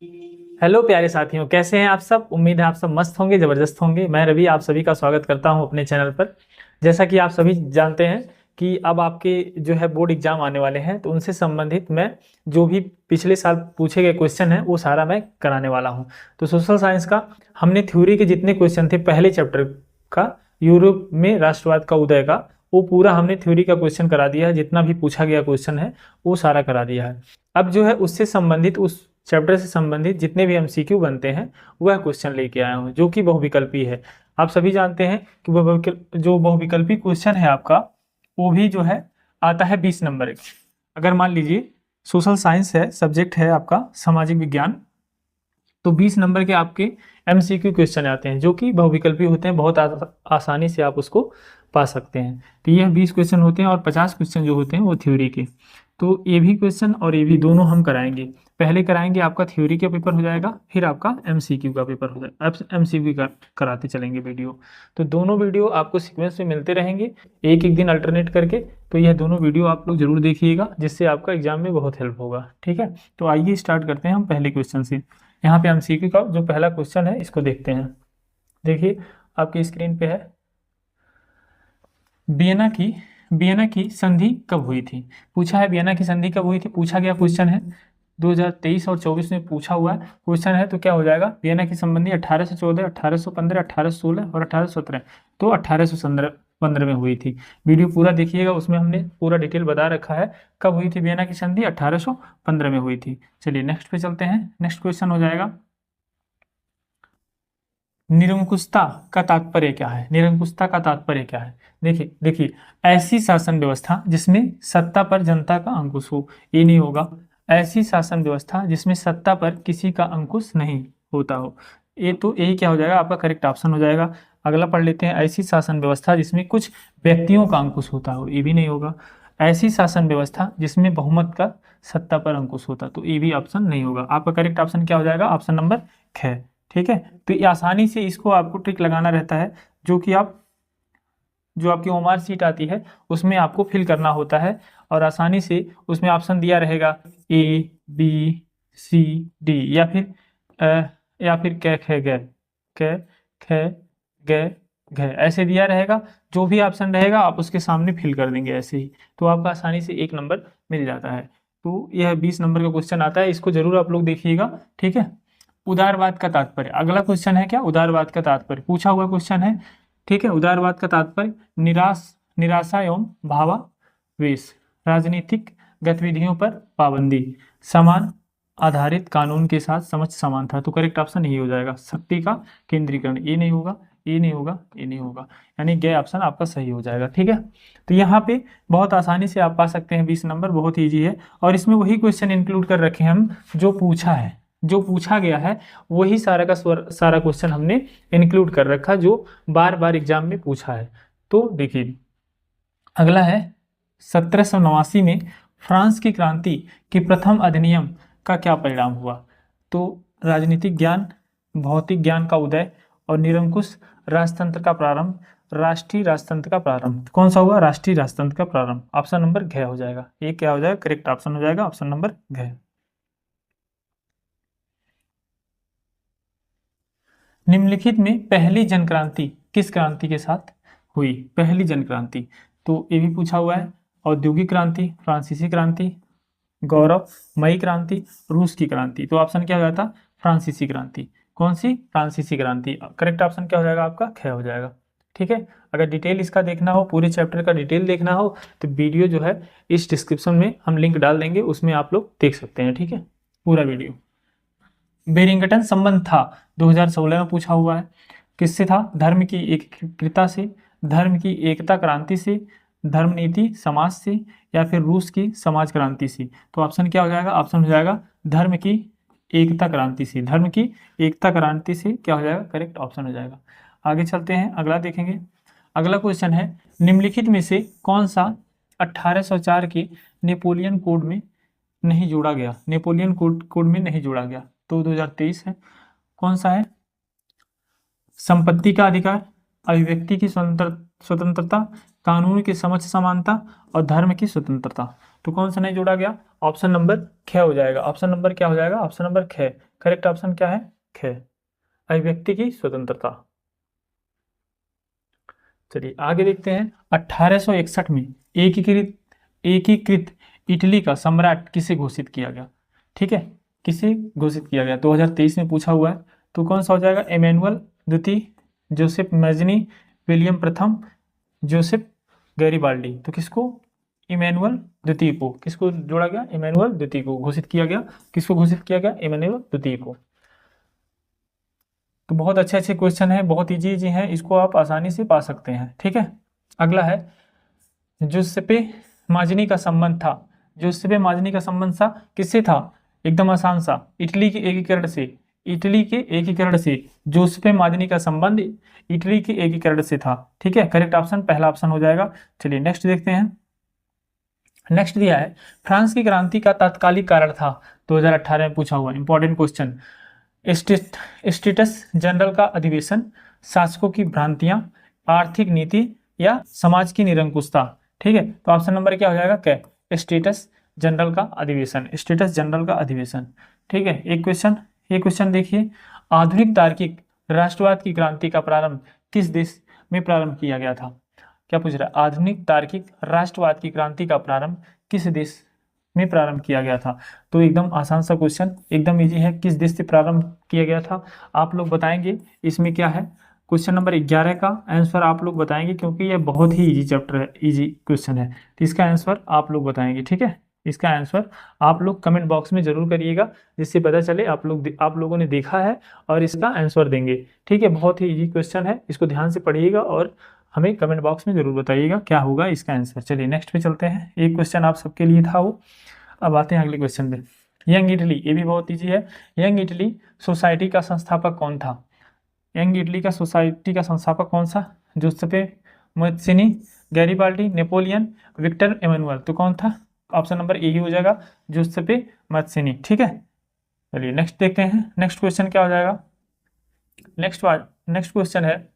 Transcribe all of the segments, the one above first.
Hello प्यारे साथियों, कैसे हैं आप सब। उम्मीद है आप सब मस्त होंगे, ज़बरदस्त होंगे। मैं रवि आप सभी का स्वागत करता हूं अपने चैनल पर। जैसा कि आप सभी जानते हैं कि अब आपके जो है बोर्ड एग्जाम आने वाले हैं, तो उनसे संबंधित मैं जो भी पिछले साल पूछे गए क्वेश्चन हैं वो सारा मैं कराने वाला हूं। तो सोशल साइंस का हमने थ्योरी के जितने क्वेश्चन थे पहले चैप्टर का, यूरोप में राष्ट्रवाद का उदय का, वो पूरा हमने थ्योरी का क्वेश्चन करा दिया है। जितना भी पूछा गया क्वेश्चन है वो सारा करा दिया है। अब जो है उससे संबंधित, उस चैप्टर से संबंधित जितने भी एमसीक्यू बनते हैं वह क्वेश्चन लेके आया हूँ, जो कि बहुविकल्पी है। आप सभी जानते हैं कि जो बहुविकल्पी क्वेश्चन है आपका, वो भी जो है आता है 20 नंबर का। अगर मान लीजिए सोशल साइंस है, सब्जेक्ट है आपका सामाजिक विज्ञान, तो 20 नंबर के आपके एमसीक्यू क्वेश्चन आते हैं जो कि बहुविकल्पी होते हैं। बहुत आसानी से आप उसको पा सकते हैं। तो यह 20 क्वेश्चन होते हैं और 50 क्वेश्चन जो होते हैं वो थ्योरी के। तो ये भी क्वेश्चन और ये भी दोनों हम कराएंगे। पहले कराएंगे आपका थ्योरी का पेपर हो जाएगा, फिर आपका एमसीक्यू का पेपर हो जाएगा। अब एमसीक्यू का कराते चलेंगे वीडियो। तो दोनों वीडियो आपको सीक्वेंस में मिलते रहेंगे, एक एक दिन अल्टरनेट करके। तो यह दोनों वीडियो आप लोग जरूर देखिएगा, जिससे आपका एग्जाम में बहुत हेल्प होगा। ठीक है, तो आइए स्टार्ट करते हैं हम पहले क्वेश्चन से। यहाँ पे एमसीक्यू का जो पहला क्वेश्चन है इसको देखते हैं। देखिए आपकी स्क्रीन पे है, वियना की वियना की संधि कब हुई थी। पूछा है वियना की संधि कब हुई थी, पूछा गया क्वेश्चन है। 2023 और 24 में पूछा हुआ है क्वेश्चन है। तो क्या हो जाएगा, वियना की संबंधी 1814, 1815, 1816 और 1817। तो 1815 में हुई थी। वीडियो पूरा देखिएगा, उसमें हमने पूरा डिटेल बता रखा है कब हुई थी वियना की संधि। 1815 में हुई थी। चलिए नेक्स्ट पे चलते हैं। नेक्स्ट क्वेश्चन हो जाएगा, निरंकुशता का तात्पर्य क्या है। निरंकुशता का तात्पर्य क्या है, देखिए देखिए, ऐसी शासन व्यवस्था जिसमें सत्ता पर जनता का अंकुश हो। ये नहीं होगा, ऐसी शासन व्यवस्था जिसमें सत्ता पर किसी का अंकुश नहीं होता हो। ये तो यही क्या हो जाएगा, आपका करेक्ट ऑप्शन हो जाएगा। अगला पढ़ लेते हैं, ऐसी शासन व्यवस्था जिसमें कुछ व्यक्तियों का अंकुश होता हो। ये भी नहीं होगा। ऐसी शासन व्यवस्था जिसमें बहुमत का सत्ता पर अंकुश होता, तो ये भी ऑप्शन नहीं होगा। आपका करेक्ट ऑप्शन क्या हो जाएगा, ऑप्शन नंबर ख। ठीक है, तो ये आसानी से इसको आपको ट्रिक लगाना रहता है, जो कि आप जो आपकी ओमार सीट आती है उसमें आपको फिल करना होता है। और आसानी से उसमें ऑप्शन दिया रहेगा ए बी सी डी, या फिर कै ख ग, कै ख ग घ, ऐसे दिया रहेगा। जो भी ऑप्शन रहेगा आप उसके सामने फिल कर देंगे ऐसे ही, तो आपका आसानी से 1 नंबर मिल जाता है। तो यह 20 नंबर का क्वेश्चन आता है, इसको जरूर आप लोग देखिएगा। ठीक है, उदारवाद का तात्पर्य, अगला क्वेश्चन है क्या, उदारवाद का तात्पर्य पूछा हुआ क्वेश्चन है। ठीक है, उदारवाद का तात्पर्य निराशा एवं भावावेश, राजनीतिक गतिविधियों पर पाबंदी, समान आधारित कानून के साथ समझ समान था। तो करेक्ट ऑप्शन यही हो जाएगा, शक्ति का केंद्रीकरण। ये नहीं होगा, ये नहीं होगा, ये नहीं होगा, यानी गे ऑप्शन आपका सही हो जाएगा। ठीक है, तो यहाँ पे बहुत आसानी से आप पा सकते हैं 20 नंबर, बहुत ईजी है। और इसमें वही क्वेश्चन इंक्लूड कर रखे हैं हम जो पूछा है, जो पूछा गया है वही सारा का सारा क्वेश्चन हमने इंक्लूड कर रखा, जो बार बार एग्जाम में पूछा है। तो देखिए अगला है, 1789 में फ्रांस की क्रांति के प्रथम अधिनियम का क्या परिणाम हुआ। तो राजनीतिक ज्ञान, भौतिक ज्ञान का उदय और निरंकुश राजतंत्र का प्रारंभ, राष्ट्रीय राजतंत्र का प्रारंभ। कौन सा हुआ, राष्ट्रीय राजतंत्र का प्रारंभ। ऑप्शन नंबर घ हो जाएगा। ये क्या हो जाएगा, करेक्ट ऑप्शन हो जाएगा ऑप्शन नंबर घ। निम्नलिखित में पहली जनक्रांति किस क्रांति के साथ हुई। पहली जनक्रांति, तो ये भी पूछा हुआ है। औद्योगिक क्रांति, फ्रांसीसी क्रांति, गौरव मई क्रांति, रूस की क्रांति। तो ऑप्शन क्या हो जाता, फ्रांसीसी क्रांति। कौन सी, फ्रांसीसी क्रांति। करेक्ट ऑप्शन क्या हो जाएगा आपका, ख हो जाएगा। ठीक है, अगर डिटेल इसका देखना हो, पूरे चैप्टर का डिटेल देखना हो, तो वीडियो जो है इस डिस्क्रिप्शन में हम लिंक डाल देंगे, उसमें आप लोग देख सकते हैं। ठीक है, पूरा वीडियो। बेरिंगटन संबंध था 2016 में पूछा हुआ है। किससे था, धर्म की एकता से, धर्म की एकता क्रांति से, धर्म नीति समाज से, या फिर रूस की समाज क्रांति से। तो ऑप्शन क्या हो जाएगा, ऑप्शन हो जाएगा धर्म की एकता क्रांति से। धर्म की एकता क्रांति से क्या हो जाएगा, करेक्ट ऑप्शन हो जाएगा। आगे चलते हैं, अगला देखेंगे। अगला क्वेश्चन है, निम्नलिखित में से कौन सा 1804 के नेपोलियन कोड में नहीं जोड़ा गया। नेपोलियन कोड में नहीं जोड़ा गया, तो 2023 है। कौन सा है, संपत्ति का अधिकार, अभिव्यक्ति की स्वतंत्रता, कानून की समझ समानता और धर्म की स्वतंत्रता। तो कौन सा नहीं जोड़ा गया? ऑप्शन नंबर ख हो जाएगा। ऑप्शन नंबर क्या हो जाएगा? ऑप्शन नंबर ख। करेक्ट ऑप्शन क्या है? ख, अभिव्यक्ति की स्वतंत्रता। चलिए आगे देखते हैं। 1861 में एकीकृत एकीकृत इटली का सम्राट किसे घोषित किया गया? ठीक है, किसे घोषित किया गया? 2023 में पूछा हुआ है। तो कौन सा हो जाएगा? इमैनुअल द्वितीय, जोसेफ मैजनी, विलियम प्रथम, जोसेफ गैरिबाल्डी। तो किसको? इमैनुअल द्वितीय को। किसको जोड़ा गया? इमैनुअल द्वितीय को घोषित किया गया। किसको घोषित किया गया? इमैनुअल द्वितीय को। तो बहुत अच्छे अच्छे क्वेश्चन हैं, बहुत इजी इजी हैं, इसको आप आसानी से पा सकते हैं। ठीक है, अगला है जोसेपे माजनी का संबंध था। जोसेपे माजनी का संबंध था किससे था? एकदम आसान सा, इटली के एकीकरण से। इटली के एकीकरण से जोसेपे माजनी का संबंध इटली के एकीकरण से था। ठीक है, करेक्ट ऑप्शन पहला ऑप्शन हो जाएगा। चलिए नेक्स्ट देखते हैं। नेक्स्ट दिया है फ्रांस की क्रांति का तात्कालिक कारण था। 2018 में पूछा हुआ इंपॉर्टेंट क्वेश्चन। स्टेटस जनरल का अधिवेशन, शासकों की भ्रांतियां, आर्थिक नीति या समाज की निरंकुशता। ठीक है, तो ऑप्शन नंबर क्या हो जाएगा? क्या? स्टेटस जनरल का अधिवेशन। स्टेटस जनरल का अधिवेशन। ठीक है, एक क्वेश्चन, ये क्वेश्चन देखिए। आधुनिक तार्किक राष्ट्रवाद की क्रांति का प्रारंभ किस देश में प्रारंभ किया गया था? क्या पूछ रहा है? आधुनिक तार्किक राष्ट्रवाद की क्रांति का प्रारंभ किस देश में प्रारंभ किया गया था? तो एकदम आसान सा क्वेश्चन, एकदम इजी है। किस देश से प्रारंभ किया गया था? आप लोग बताएंगे। इसमें क्या है? क्वेश्चन नंबर 11 का आंसर आप लोग बताएंगे, क्योंकि ये बहुत ही इजी चैप्टर है, इजी क्वेश्चन है। तो इसका आंसर आप लोग बताएंगे। ठीक है, इसका आंसर आप लोग कमेंट बॉक्स में जरूर करिएगा, जिससे पता चले आप लोगों ने देखा है और इसका आंसर देंगे। ठीक है, बहुत ही इजी क्वेश्चन है, इसको ध्यान से पढ़िएगा और हमें कमेंट बॉक्स में जरूर बताइएगा क्या होगा इसका आंसर। चलिए नेक्स्ट पे चलते हैं। एक क्वेश्चन आप सबके लिए था वो। अब आते हैं अगले क्वेश्चन पे। यंग इटली, ये भी बहुत इजी है। यंग इटली सोसाइटी का संस्थापक कौन था? यंग इटली का सोसाइटी का संस्थापक कौन सा? जोसेफे मत्सिनी, गैरिबाल्डी, नेपोलियन, विक्टर एमेनुअल। तो कौन था? ऑप्शन नंबर ए ही हो जाएगा, जोसेफे मत्सिनी। ठीक है, चलिए नेक्स्ट देखते हैं। नेक्स्ट क्वेश्चन क्या हो जाएगा? नेक्स्ट क्वेश्चन है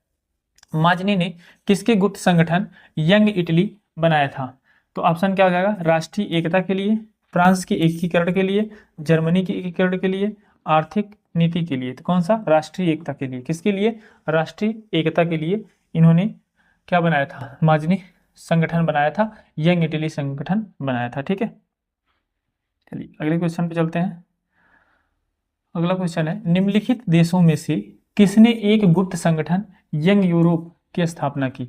माजनी ने किसके गुप्त संगठन यंग इटली बनाया था? तो ऑप्शन क्या हो जाएगा? राष्ट्रीय एकता के लिए, फ्रांस के एकीकरण के लिए, जर्मनी के एकीकरण के लिए, आर्थिक नीति के लिए। तो कौन सा? राष्ट्रीय एकता के लिए। किसके लिए? राष्ट्रीय एकता के लिए इन्होंने क्या बनाया था? माजनी संगठन बनाया था, यंग इटली संगठन बनाया था। ठीक है, चलिए अगले क्वेश्चन पे चलते हैं। अगला क्वेश्चन है निम्नलिखित देशों में से किसने एक गुप्त संगठन यंग यूरोप की स्थापना की?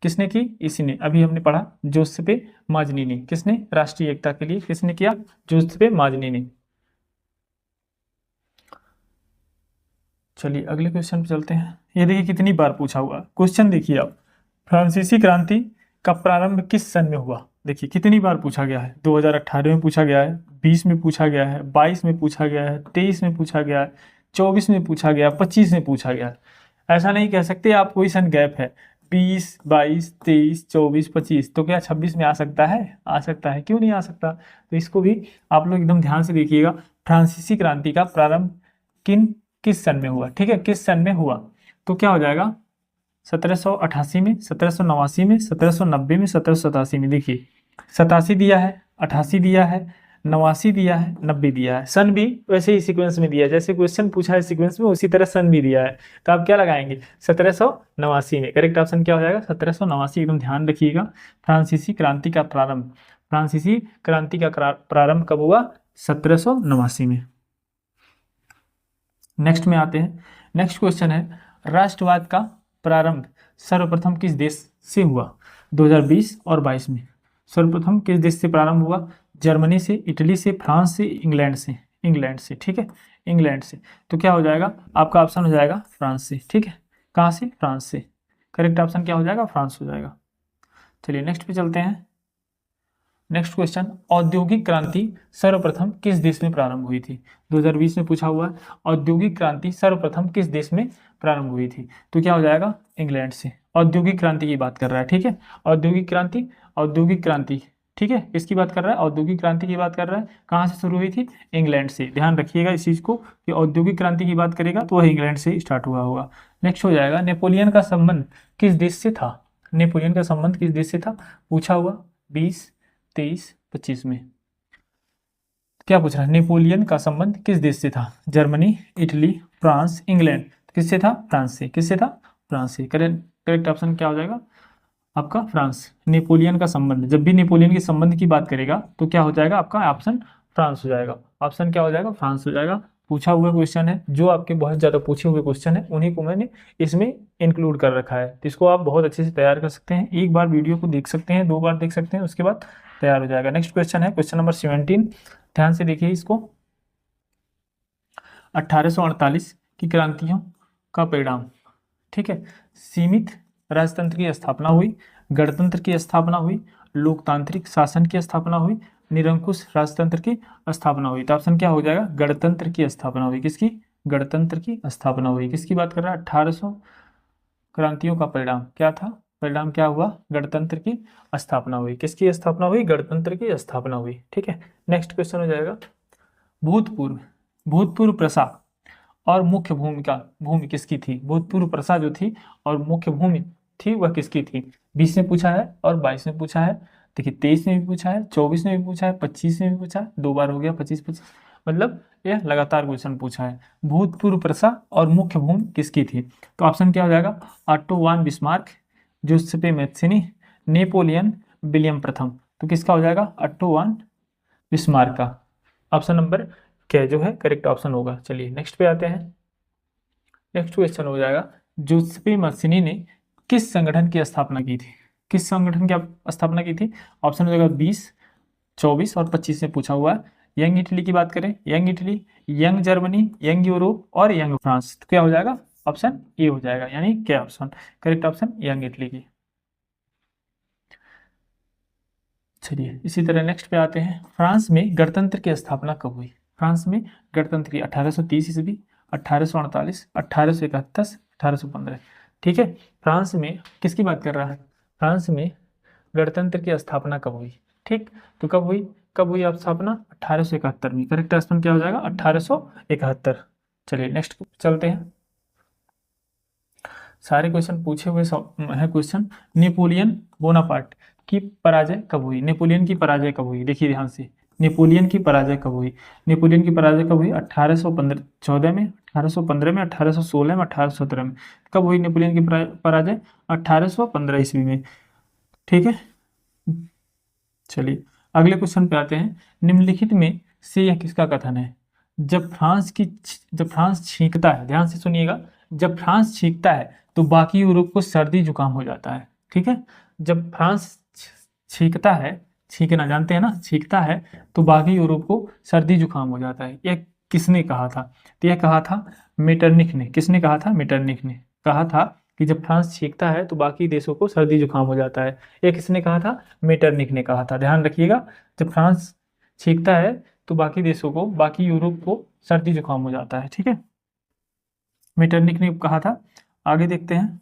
किसने की? इसी ने, अभी हमने पढ़ा, जोसेफे माजनी ने। किसने? राष्ट्रीय एकता के लिए किसने किया? जोसेफे माजनी ने। चलिए अगले क्वेश्चन पे चलते हैं। ये देखिए कितनी बार पूछा हुआ क्वेश्चन। देखिए आप, फ्रांसीसी क्रांति का प्रारंभ किस सन में हुआ? देखिए कितनी बार पूछा गया है। 2018 में पूछा गया है, 20 में पूछा गया है, 22 में पूछा गया है, 23 में पूछा गया है, 24 में पूछा गया, 25 में पूछा गया। ऐसा नहीं कह सकते आप कोई सन गैप है। 20, 22, 23, 24, 25, तो क्या 26 में आ सकता है? आ सकता है, क्यों नहीं आ सकता? तो इसको भी आप लोग एकदम ध्यान से देखिएगा। फ्रांसीसी क्रांति का प्रारंभ किस सन में हुआ? ठीक है, किस सन में हुआ? तो क्या हो जाएगा? 1788 में, 1789 में, 1790 में, 1787 में। देखिए 87 दिया है, 88 दिया है, 89 दिया है, 90 दिया है। सन भी वैसे ही सीक्वेंस में दिया है, जैसे क्वेश्चन पूछा है सीक्वेंस में, उसी तरह सन भी दिया है। तो आप क्या लगाएंगे? 1789 में। करेक्ट ऑप्शन क्या हो जाएगा? 1789। एकदम ध्यान रखिएगा। फ्रांसीसी क्रांति का प्रारंभ, फ्रांसीसी क्रांति का प्रारंभ कब हुआ? 1789 में। नेक्स्ट में आते हैं। नेक्स्ट क्वेश्चन है राष्ट्रवाद का प्रारंभ सर्वप्रथम किस देश से हुआ? 2020 और 22 में सर्वप्रथम किस देश से प्रारंभ हुआ? जर्मनी से, इटली से, फ्रांस से, इंग्लैंड से। इंग्लैंड से। ठीक है, इंग्लैंड से। तो क्या हो जाएगा? आपका ऑप्शन हो जाएगा फ्रांस से। ठीक है, कहाँ से? फ्रांस से। करेक्ट ऑप्शन क्या हो जाएगा? फ्रांस हो जाएगा। चलिए नेक्स्ट पे चलते हैं। नेक्स्ट क्वेश्चन, औद्योगिक क्रांति सर्वप्रथम किस देश में प्रारंभ हुई थी? 2020 में पूछा हुआ है, औद्योगिक क्रांति सर्वप्रथम किस देश में प्रारंभ हुई थी? तो क्या हो जाएगा? इंग्लैंड से। औद्योगिक क्रांति की बात कर रहा है। ठीक है, औद्योगिक क्रांति, औद्योगिक क्रांति। ठीक है, किसकी बात कर रहा है? औद्योगिक क्रांति की बात कर रहा है। कहाँ से शुरू हुई थी? इंग्लैंड से। ध्यान रखिएगा इस चीज को कि औद्योगिक क्रांति की बात करेगा तो वह इंग्लैंड से स्टार्ट हुआ होगा। नेक्स्ट हो जाएगा नेपोलियन का संबंध किस देश से था? नेपोलियन का संबंध किस देश से था? पूछा हुआ 20, 23, 25 में। क्या पूछ रहा है, नेपोलियन का संबंध किस देश से था? Germany, Italy, France, England. किससे था? फ्रांस से। किससे था? फ्रांस से। करेक्ट ऑप्शन क्या हो जाएगा आपका? फ्रांस। नेपोलियन का संबंध, जब भी नेपोलियन के संबंध की बात करेगा तो क्या हो जाएगा आपका ऑप्शन? फ्रांस हो जाएगा। ऑप्शन क्या हो जाएगा? फ्रांस हो जाएगा। पूछा हुआ क्वेश्चन है, जो आपके बहुत ज़्यादा पूछे हुए क्वेश्चन है उन्हीं को मैंने इसमें इंक्लूड कर रखा है, तो इसको आप बहुत अच्छे से तैयार कर सकते हैं। एक बार वीडियो को देख सकते हैं, 2 बार देख सकते हैं, उसके बाद तैयार हो जाएगा। नेक्स्ट क्वेश्चन है क्वेश्चन नंबर 17। ध्यान से देखिए इसको। 1848 की क्रांतियों का परिणाम। ठीक है, सीमित राजतंत्र की स्थापना हुई, गणतंत्र की स्थापना हुई, लोकतांत्रिक शासन की स्थापना हुई, निरंकुश राजतंत्र की स्थापना हुई। तो ऑप्शन क्या हो जाएगा? गणतंत्र की स्थापना हुई। किसकी? गणतंत्र की स्थापना हुई। किसकी बात कर रहा है? 1800 क्रांतियों का परिणाम क्या था? परिणाम क्या हुआ? गणतंत्र की स्थापना हुई। किसकी स्थापना हुई? गणतंत्र की स्थापना हुई। ठीक है, नेक्स्ट क्वेश्चन हो जाएगा, भूतपूर्व भूतपूर्व प्रसा और मुख्य भूमि किसकी थी? भूतपूर्व प्रसा जो थी और मुख्य भूमि थी वह किसकी थी? 20 में पूछा है और 22 में पूछा है। देखिए 23 में भी पूछा है, 24 में भी पूछा है, 25 में भी पूछा है, 2 बार हो गया 25-25, मतलब यह लगातार क्वेश्चन पूछा है। भूतपूर्व प्रसा और मुख्य भूमि किसकी थी? तो ऑप्शन क्या हो जाएगा? ऑटो वान बिस्मार्क, जूसेप्पे मैत्सिनी, नेपोलियन, विलियम प्रथम। तो किसका हो जाएगा? ऑटो वान बिस्मार्क का। ऑप्शन नंबर क्या जो है करेक्ट ऑप्शन होगा। चलिए नेक्स्ट पे आते हैं। नेक्स्ट क्वेश्चन हो जाएगा, जूसेप्पे मैत्सिनी ने किस संगठन की स्थापना की थी? किस संगठन की स्थापना की थी? ऑप्शन हो जाएगा 20, 24 और 25 में पूछा हुआ है। यंग इटली की बात करें, young Italy, young Germany, young Europe और यंग फ्रांस। तो क्या हो जाएगा? ऑप्शन ए हो जाएगा, यानी क्या option? Correct option young Italy की। चलिए इसी तरह नेक्स्ट पे आते हैं, फ्रांस में गणतंत्र की स्थापना कब हुई? फ्रांस में गणतंत्र की 1830 ईस्वी, 1848, 1871, 1815। ठीक है, फ्रांस में किसकी बात कर रहा है? फ्रांस में गणतंत्र की स्थापना कब हुई? ठीक, तो कब हुई? कब हुई स्थापना? 1871 में। करेक्ट ऑप्शन क्या हो जाएगा? 1871। चलिए नेक्स्ट चलते हैं। सारे क्वेश्चन पूछे हुए है क्वेश्चन। नेपोलियन बोनापार्ट की पराजय कब हुई? नेपोलियन की पराजय कब हुई? देखिए ध्यान से, नेपोलियन की पराजय कब हुई? नेपोलियन की पराजय कब हुई? 1814 में, 1815 में, 1816 में, 1817 में। कब हुई नेपोलियन की पराजय? 1815 ईस्वी में। ठीक है, चलिए अगले क्वेश्चन पे आते हैं। निम्नलिखित में से यह किसका कथन है? जब फ्रांस छींकता है, ध्यान से सुनिएगा, जब फ्रांस छींकता है तो बाकी यूरोप को सर्दी जुकाम हो जाता है। ठीक है, जब फ्रांस छींकता है, छींकना जानते हैं ना, छींकता है तो बाकी यूरोप को सर्दी जुकाम हो जाता है। यह किसने कहा था? तो यह कहा था मेटरनिख ने। किसने कहा था? मेटरनिख ने कहा था कि जब फ्रांस छींकता है तो बाकी देशों को सर्दी जुकाम हो जाता है। यह किसने कहा था? मेटरनिख ने कहा था। ध्यान रखिएगा, जब फ्रांस छींकता है तो बाकी देशों को, बाकी यूरोप को सर्दी जुकाम हो जाता है। ठीक है, मेटरनिख ने कहा था। आगे देखते हैं,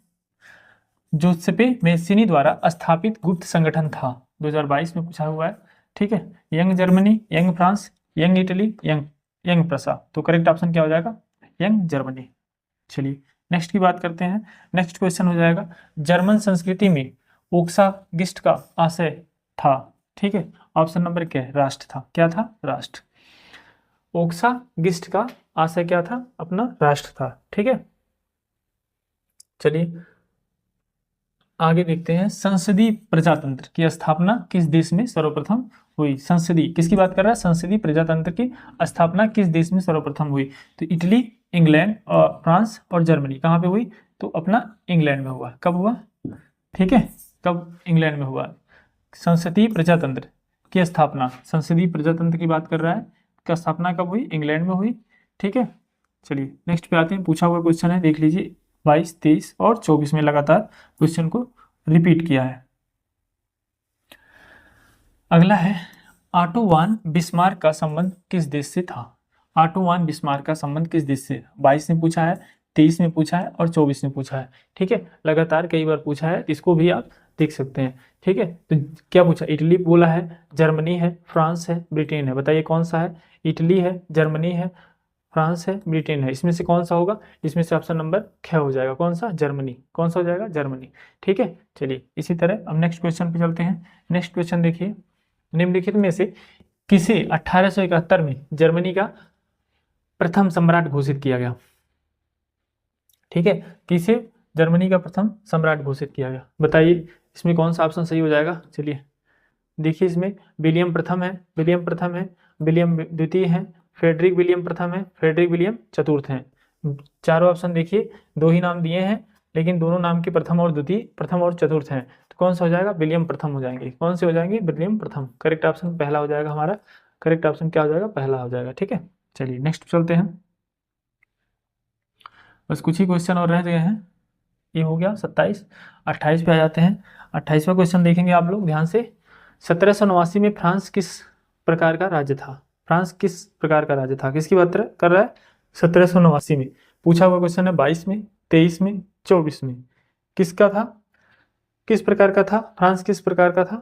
जोसेपे मैत्सिनी द्वारा स्थापित गुप्त संगठन था, 2022 में पूछा हुआ है। ठीक है, young Germany, young France, young Italy, young Prussia. तो करेक्ट ऑप्शन क्या हो जाएगा? Young Germany. चलिए नेक्स्ट की बात करते हैं। नेक्स्ट क्वेश्चन हो जाएगा, जर्मन संस्कृति में ओक्सागिस्ट का आशय था। ठीक है, ऑप्शन नंबर क्या है? राष्ट्र था। क्या था? राष्ट्र। ओक्सागिस्ट का आशय क्या था? अपना राष्ट्र था। ठीक है, चलिए आगे देखते हैं, संसदीय प्रजातंत्र की स्थापना किस देश में सर्वप्रथम हुई? संसदीय किसकी बात कर रहा है? संसदीय प्रजातंत्र की स्थापना किस देश में सर्वप्रथम हुई? तो इटली, इंग्लैंड और फ्रांस और जर्मनी। कहाँ पे हुई? तो अपना इंग्लैंड में हुआ। कब हुआ? ठीक है, कब? इंग्लैंड में हुआ। संसदीय प्रजातंत्र की स्थापना, संसदीय प्रजातंत्र की बात कर रहा है, का स्थापना कब हुई? इंग्लैंड में हुई। ठीक है, चलिए नेक्स्ट पे आते हैं। पूछा हुआ क्वेश्चन है, देख लीजिए, 22, 23 और 24 में लगातार क्वेश्चन को रिपीट किया है। अगला है, ऑटो वान बिस्मार्क का संबंध किस देश से था? ऑटो वान बिस्मार्क का संबंध किस देश से? 22 में पूछा है, 23 में पूछा है और 24 में पूछा है। ठीक है, लगातार कई बार पूछा है, इसको भी आप देख सकते हैं। ठीक है, तो क्या पूछा? इटली बोला है, जर्मनी है, फ्रांस है, ब्रिटेन है। बताइए कौन सा है? इटली है, जर्मनी है, फ्रांस है, ब्रिटेन है। इसमें से कौन सा होगा? इसमें से ऑप्शन नंबर क्या हो जाएगा? कौन सा? जर्मनी। कौन सा हो जाएगा? जर्मनी। ठीक है, चलिए इसी तरह अब नेक्स्ट क्वेश्चन पे चलते हैं। नेक्स्ट क्वेश्चन देखिए, निम्नलिखित में से किसे 1871 में जर्मनी का प्रथम सम्राट घोषित किया गया? ठीक है, किसे जर्मनी का प्रथम सम्राट घोषित किया गया, बताइए इसमें कौन सा ऑप्शन सही हो जाएगा। चलिए देखिए, इसमें विलियम प्रथम है, विलियम प्रथम है, विलियम द्वितीय है, फ्रेडरिक विलियम प्रथम है, फ्रेडरिक विलियम चतुर्थ हैं। चारों ऑप्शन देखिए, दो ही नाम दिए हैं लेकिन दोनों नाम के प्रथम और द्वितीय, प्रथम और चतुर्थ हैं, तो कौन सा हो जाएगा? विलियम प्रथम हो जाएंगे। कौन से हो जाएंगे? विलियम प्रथम। करेक्ट ऑप्शन पहला हो जाएगा हमारा। करेक्ट ऑप्शन क्या हो जाएगा? पहला हो जाएगा। ठीक है, चलिए नेक्स्ट चलते हैं। बस कुछ ही क्वेश्चन और रह गए हैं। ये हो गया 27। 28 पे आ जाते हैं। 28वां क्वेश्चन देखेंगे आप लोग ध्यान से। 1789 में फ्रांस किस प्रकार का राज्य था? फ्रांस किस प्रकार का राज्य था? किसकी बात कर रहा है? 1789 में पूछा हुआ क्वेश्चन है। 22 में, 23 में, 24 में किसका था? किस प्रकार का था? फ्रांस किस प्रकार का था?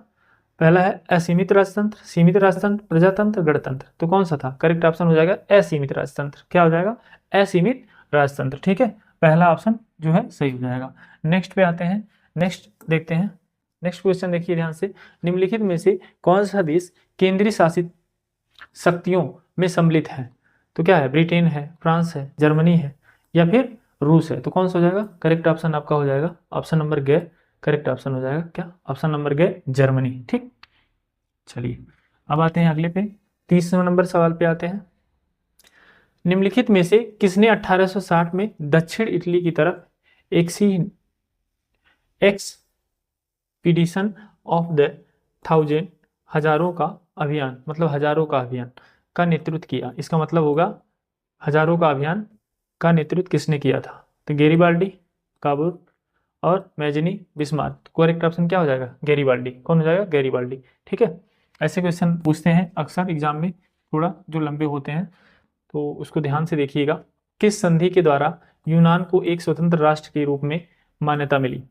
पहला है असीमित राजतंत्र, सीमित राजतंत्र, प्रजातंत्र, गणतंत्र। तो कौन सा था? करेक्ट ऑप्शन हो जाएगा असीमित राजतंत्र। क्या हो जाएगा? असीमित राजतंत्र। ठीक है, पहला ऑप्शन जो है सही हो जाएगा। नेक्स्ट पे आते हैं। नेक्स्ट देखते हैं। नेक्स्ट क्वेश्चन देखिए ध्यान से। निम्नलिखित में से कौन सा देश केंद्रीय शासित शक्तियों में सम्मिलित है? तो क्या है? ब्रिटेन है, फ्रांस है, जर्मनी है या फिर रूस है। तो कौन सा हो जाएगा? करेक्ट ऑप्शन आपका हो जाएगा ऑप्शन नंबर ग। करेक्ट ऑप्शन हो जाएगा क्या? ऑप्शन नंबर ग, जर्मनी। ठीक, चलिए अब आते हैं अगले पे। 30 नंबर सवाल पे आते हैं। निम्नलिखित में से किसने 1860 में दक्षिण इटली की तरफ एक्सपीडिशन ऑफ द थाउजेंड, हजारों का अभियान, मतलब हजारों का अभियान का नेतृत्व किया? इसका मतलब होगा हजारों का अभियान का नेतृत्व किसने किया था? तो गैरीबाल्डी, काबूल और मैजनी बिस्मार्क। करेक्ट ऑप्शन क्या हो जाएगा? गैरीबाल्डी। कौन हो जाएगा? गैरीबाल्डी। ठीक है, ऐसे क्वेश्चन पूछते हैं अक्सर एग्जाम में, थोड़ा जो लंबे होते हैं तो उसको ध्यान से देखिएगा। किस संधि के द्वारा यूनान को एक स्वतंत्र राष्ट्र के रूप में मान्यता मिली?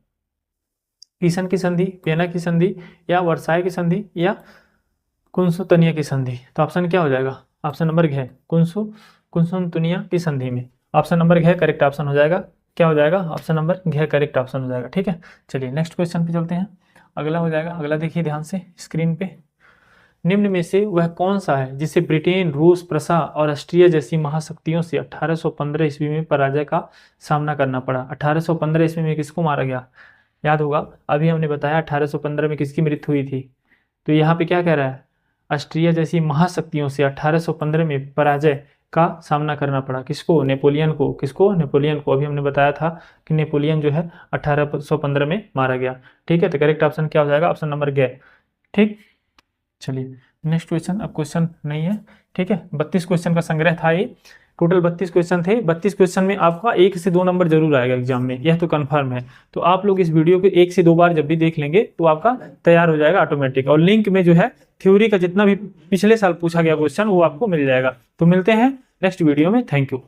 पीसन की संधि, वियना की संधि या वर्साय की संधि या कुंसुतनिया की संधि? तो ऑप्शन क्या हो जाएगा? ऑप्शन नंबर घ, कुंसुतनिया की संधि में। ऑप्शन नंबर घ करेक्ट ऑप्शन हो जाएगा। क्या हो जाएगा? ऑप्शन नंबर घ करेक्ट ऑप्शन हो जाएगा। ठीक है, चलिए नेक्स्ट क्वेश्चन पे चलते हैं। अगला हो जाएगा, अगला देखिए ध्यान से स्क्रीन पे। निम्न में से वह कौन सा है जिसे ब्रिटेन, रूस, प्रसा और ऑस्ट्रिया जैसी महाशक्तियों से 1815 ईस्वी में पराजय का सामना करना पड़ा? 1815 ईस्वी में किसको मारा गया? याद होगा अभी हमने बताया 1815 में किसकी मृत्यु हुई थी। तो यहाँ पे क्या कह रहा है? ऑस्ट्रिया जैसी महाशक्तियों से 1815 में पराजय का सामना करना पड़ा। किसको? नेपोलियन को। किसको? नेपोलियन को। अभी हमने बताया था कि नेपोलियन जो है 1815 में मारा गया। ठीक है, तो करेक्ट ऑप्शन क्या हो जाएगा? ऑप्शन नंबर ग। ठीक, चलिए नेक्स्ट क्वेश्चन। अब क्वेश्चन नहीं है। ठीक है, 32 क्वेश्चन का संग्रह था ये। टोटल 32 क्वेश्चन थे। 32 क्वेश्चन में आपका 1 से 2 नंबर जरूर आएगा एग्जाम में, यह तो कंफर्म है। तो आप लोग इस वीडियो को 1 से 2 बार जब भी देख लेंगे तो आपका तैयार हो जाएगा ऑटोमेटिक। और लिंक में जो है थ्योरी का जितना भी पिछले साल पूछा गया क्वेश्चन वो आपको मिल जाएगा। तो मिलते हैं नेक्स्ट वीडियो में। Thank you.